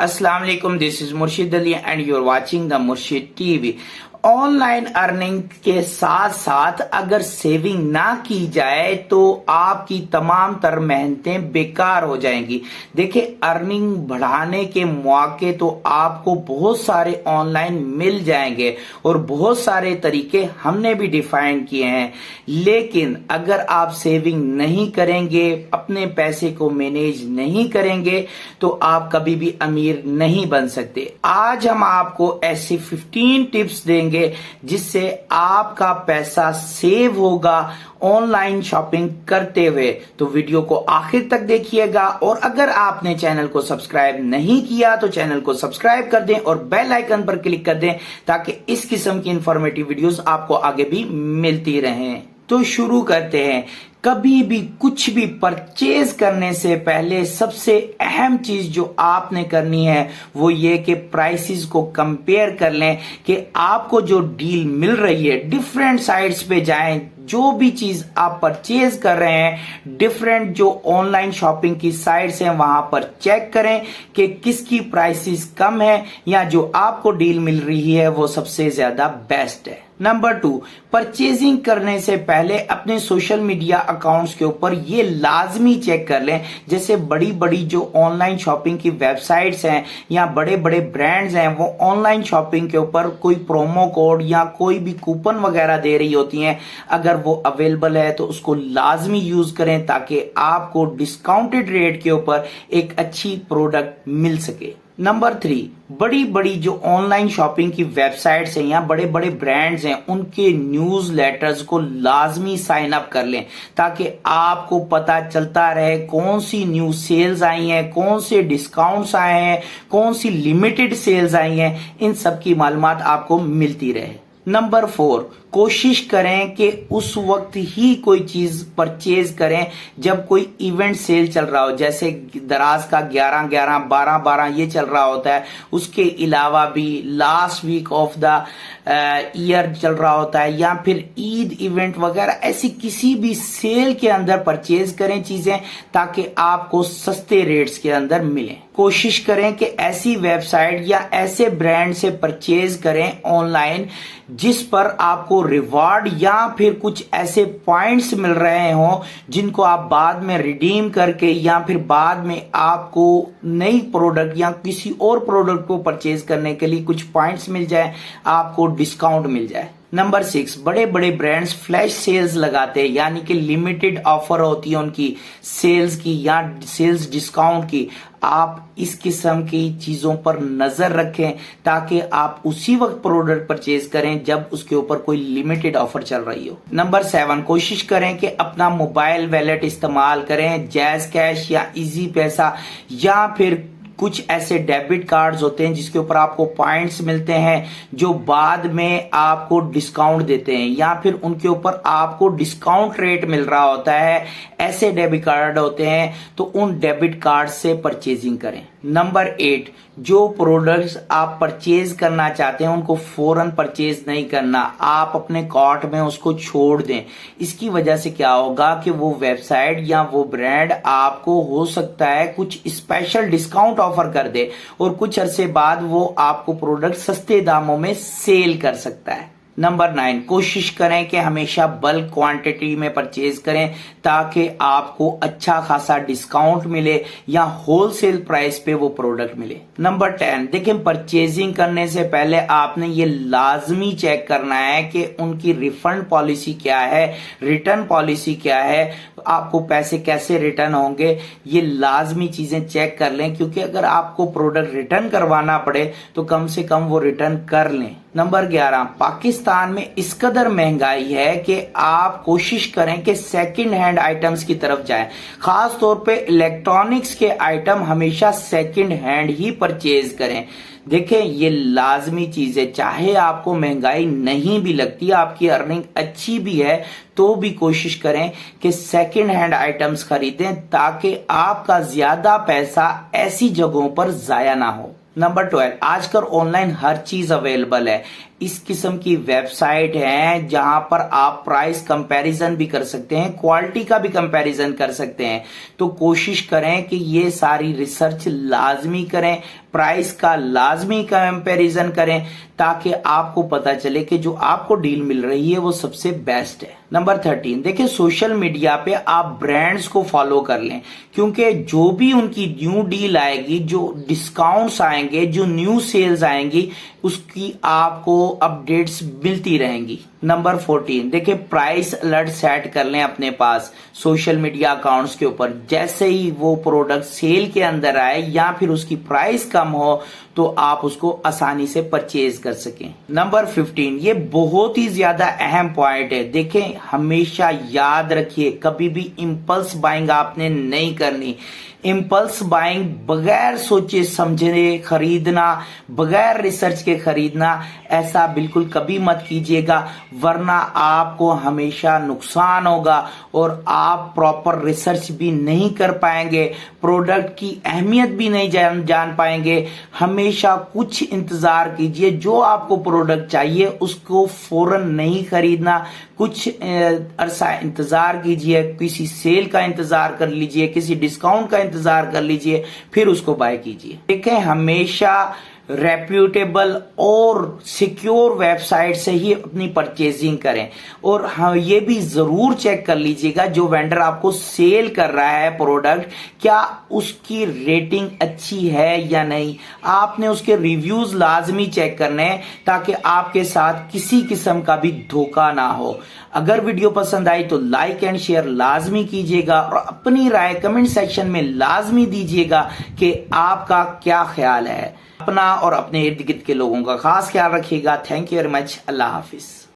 Assalamu alaikum, this is Murshid Ali and you're watching the Murshid TV। Online earning के साथ साथ अगर saving ना की जाए तो आपकी तमाम तर मेहनतें बेकार हो जाएंगी। देखिए, अर्निंग बढ़ाने के मौके तो आपको बहुत सारे ऑनलाइन मिल जाएंगे और बहुत सारे तरीके हमने भी डिफाइन किए हैं, लेकिन अगर आप सेविंग नहीं करेंगे, अपने पैसे को मैनेज नहीं करेंगे तो आप कभी भी अमीर नहीं बन सकते। आज हम आपको ऐसी 15 टिप्स देंगे जिससे आपका पैसा सेव होगा ऑनलाइन शॉपिंग करते हुए। तो वीडियो को आखिर तक देखिएगा और अगर आपने चैनल को सब्सक्राइब नहीं किया तो चैनल को सब्सक्राइब कर दें और बेल आइकन पर क्लिक कर दें ताकि इस किस्म की इंफॉर्मेटिव वीडियोस आपको आगे भी मिलती रहें। तो शुरू करते हैं। कभी भी कुछ भी परचेज करने से पहले सबसे अहम चीज जो आपने करनी है वो ये कि प्राइसेस को कंपेयर कर लें कि आपको जो डील मिल रही है। डिफरेंट साइट्स पे जाएं, जो भी चीज आप परचेज कर रहे हैं डिफरेंट जो ऑनलाइन शॉपिंग की साइट्स हैं वहां पर चेक करें कि किसकी प्राइसेस कम है या जो आपको डील मिल रही है वो सबसे ज्यादा बेस्ट है। नंबर 2, परचेजिंग करने से पहले अपने सोशल मीडिया अकाउंट्स के ऊपर ये लाजमी चेक कर लें। जैसे बड़ी बड़ी जो ऑनलाइन शॉपिंग की वेबसाइट्स हैं या बड़े बड़े ब्रांड्स हैं वो ऑनलाइन शॉपिंग के ऊपर कोई प्रोमो कोड या कोई भी कूपन वगैरह दे रही होती हैं। अगर वो अवेलेबल है तो उसको लाजमी यूज करें ताकि आपको डिस्काउंटेड रेट के ऊपर एक अच्छी प्रोडक्ट मिल सके। नंबर 3, बड़ी बड़ी जो ऑनलाइन शॉपिंग की वेबसाइट्स हैं या बड़े बड़े ब्रांड्स हैं उनके न्यूज लेटर्स को लाजमी साइन अप कर लें ताकि आपको पता चलता रहे कौन सी न्यू सेल्स आई हैं, कौन से डिस्काउंट्स आए हैं, कौन सी लिमिटेड सेल्स आई हैं। इन सब की मालूमात आपको मिलती रहे। नंबर 4, कोशिश करें कि उस वक्त ही कोई चीज परचेज करें जब कोई इवेंट सेल चल रहा हो। जैसे दराज का 11-11, 12-12 ये चल रहा होता है। उसके अलावा भी last week of the year चल रहा होता है या फिर ईद इवेंट वगैरह। ऐसी किसी भी सेल के अंदर परचेज करें चीजें ताकि आपको सस्ते रेट्स के अंदर मिले। कोशिश करें कि ऐसी वेबसाइट या ऐसे ब्रांड से परचेज करें ऑनलाइन जिस पर आपको रिवॉर्ड या फिर कुछ ऐसे पॉइंट्स मिल रहे हों जिनको आप बाद में रिडीम करके या फिर बाद में आपको नई प्रोडक्ट या किसी और प्रोडक्ट को परचेज करने के लिए कुछ पॉइंट्स मिल जाए, आपको डिस्काउंट मिल जाए। नंबर 6, बड़े बड़े ब्रांड्स फ्लैश सेल्स लगाते हैं, यानी कि लिमिटेड ऑफर होती है उनकी सेल्स की या सेल्स डिस्काउंट की। आप इस किस्म की चीजों पर नजर रखें ताकि आप उसी वक्त प्रोडक्ट परचेज करें जब उसके ऊपर कोई लिमिटेड ऑफर चल रही हो। नंबर 7, कोशिश करें कि अपना मोबाइल वॉलेट इस्तेमाल करें, जैज कैश या इजी पैसा या फिर कुछ ऐसे डेबिट कार्ड्स होते हैं जिसके ऊपर आपको पॉइंट्स मिलते हैं जो बाद में आपको डिस्काउंट देते हैं या फिर उनके ऊपर आपको डिस्काउंट रेट मिल रहा होता है। ऐसे डेबिट कार्ड होते हैं तो उन डेबिट कार्ड से परचेजिंग करें। नंबर 8, जो प्रोडक्ट्स आप परचेज करना चाहते हैं उनको फौरन परचेज नहीं करना, आप अपने कार्ट में उसको छोड़ दें। इसकी वजह से क्या होगा कि वो वेबसाइट या वो ब्रांड आपको हो सकता है कुछ स्पेशल डिस्काउंट ऑफर कर दे और कुछ अरसे बाद वो आपको प्रोडक्ट सस्ते दामों में सेल कर सकता है। नंबर 9, कोशिश करें कि हमेशा बल्क क्वांटिटी में परचेज करें ताकि आपको अच्छा खासा डिस्काउंट मिले या होलसेल प्राइस पे वो प्रोडक्ट मिले। नंबर 10, देखें, परचेजिंग करने से पहले आपने ये लाजमी चेक करना है कि उनकी रिफंड पॉलिसी क्या है, रिटर्न पॉलिसी क्या है, आपको पैसे कैसे रिटर्न होंगे। ये लाजमी चीजें चेक कर लें क्योंकि अगर आपको प्रोडक्ट रिटर्न करवाना पड़े तो कम से कम वो रिटर्न कर लें। नंबर 11, पाकिस्तान में इस कदर महंगाई है कि आप कोशिश करें कि सेकंड हैंड आइटम्स की तरफ जाएं। खास तौर पे इलेक्ट्रॉनिक्स के आइटम हमेशा सेकंड हैंड ही परचेज करें। देखें, ये लाजमी चीज है, चाहे आपको महंगाई नहीं भी लगती, आपकी अर्निंग अच्छी भी है तो भी कोशिश करें कि सेकंड हैंड आइटम्स खरीदें ताकि आपका ज्यादा पैसा ऐसी जगहों पर जाया ना हो। नंबर 12, आजकल ऑनलाइन हर चीज अवेलेबल है। इस किस्म की वेबसाइट है जहां पर आप प्राइस कंपैरिजन भी कर सकते हैं, क्वालिटी का भी कंपैरिजन कर सकते हैं। तो कोशिश करें कि ये सारी रिसर्च लाजमी करें, प्राइस का लाजमी कंपैरिजन करें ताकि आपको पता चले कि जो आपको डील मिल रही है वो सबसे बेस्ट है। नंबर 13, देखिए सोशल मीडिया पे आप ब्रांड्स को फॉलो कर लें, क्योंकि जो भी उनकी न्यू डील आएगी, जो डिस्काउंट्स आएंगे, जो न्यू सेल्स आएंगी, उसकी आपको अपडेट्स मिलती रहेंगी। नंबर 14, देखिए प्राइस अलर्ट सेट कर लें अपने पास सोशल मीडिया अकाउंट्स के ऊपर। जैसे ही वो प्रोडक्ट सेल के अंदर आए या फिर उसकी प्राइस कम हो तो आप उसको आसानी से परचेज कर सकें। नंबर 15, ये बहुत ही ज्यादा अहम पॉइंट है। देखें, हमेशा याद रखिए कभी भी इंपल्स बाइंग आपने नहीं करनी। इंपल्स बाइंग बगैर सोचे समझे खरीदना, बगैर रिसर्च के खरीदना, ऐसा बिल्कुल कभी मत कीजिएगा, वरना आपको हमेशा नुकसान होगा और आप प्रॉपर रिसर्च भी नहीं कर पाएंगे, प्रोडक्ट की अहमियत भी नहीं जान पाएंगे। हमेशा कुछ इंतजार कीजिए, जो आपको प्रोडक्ट चाहिए उसको फौरन नहीं खरीदना, कुछ अरसा इंतजार कीजिए, किसी सेल का इंतजार कर लीजिए, किसी डिस्काउंट का इंतजार कर लीजिए, फिर उसको बाय कीजिए। देखें, हमेशा रेप्यूटेबल और सिक्योर वेबसाइट से ही अपनी परचेजिंग करें। और हाँ, ये भी जरूर चेक कर लीजिएगा जो वेंडर आपको सेल कर रहा है प्रोडक्ट, क्या उसकी रेटिंग अच्छी है या नहीं। आपने उसके रिव्यूज लाजमी चेक करने हैं ताकि आपके साथ किसी किस्म का भी धोखा ना हो। अगर वीडियो पसंद आई तो लाइक एंड शेयर लाजमी कीजिएगा और अपनी राय कमेंट सेक्शन में लाजमी दीजिएगा कि आपका क्या ख्याल है। अपना और अपने इर्द गिर्द के लोगों का खास ख्याल रखिएगा। Thank you very much. Allah Hafiz.